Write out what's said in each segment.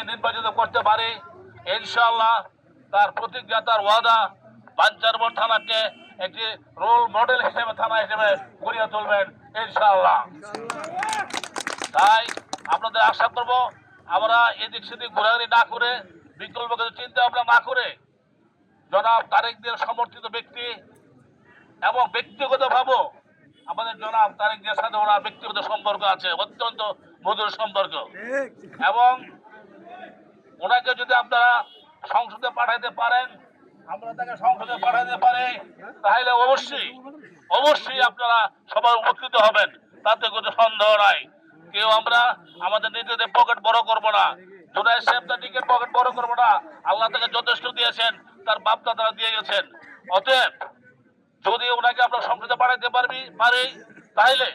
নির্বাচিত করতে পারে ইনশাআল্লাহ। তার প্রতিজ্ঞা, তার ওয়াদা বাঞ্ছারপুর থানাকে একটি রোল মডেল হিসেবে থানা হিসেবে গড়িয়ে তুলবেন ইনশাআল্লাহ। তাই আপনাদের আশা করব আমরা এদিক সেদিক ঘোরাঘুরি না করে, বিকল্প চিন্তা ভাবনা না করে জনাব তারেকদের সমর্থিত ব্যক্তি এবং ব্যক্তিগত ভাবো আমাদের জনাব তারেকদের সাথে ওনার ব্যক্তিগত সম্পর্ক আছে, অত্যন্ত মধুর সম্পর্ক, এবং ওনাকে যদি আপনারা সংসদে পাঠাইতে পারেন, আমরা তাকে সংসদে পাঠাইতে পারি, তাহলে অবশ্যই আপনারা সবাই উপকৃত হবেন, তাতে কোনো সন্দেহ নাই। কেউ আমরা আমাদের নিজেদের পকেট বড় করবো না, জুলাই সাহেব তার টিকিট পকেট বড় করবো না। আল্লাহ তাকে যথেষ্ট দিয়েছেন, তার বাপ দাদারা দিয়ে গেছেন। অতএব যদি ওনাকে আমরা সংসদে পাঠাইতে পারি তাহলে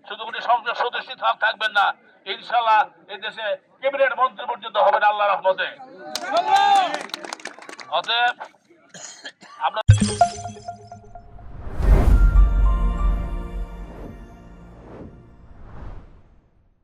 শুধু উনি সংসদ সদস্য থাকবেন না, ইনশাআল্লাহ এই দেশে ক্যাবিনেট মন্ত্রী পর্যন্ত হবেন আল্লাহর রহমতে। অতএব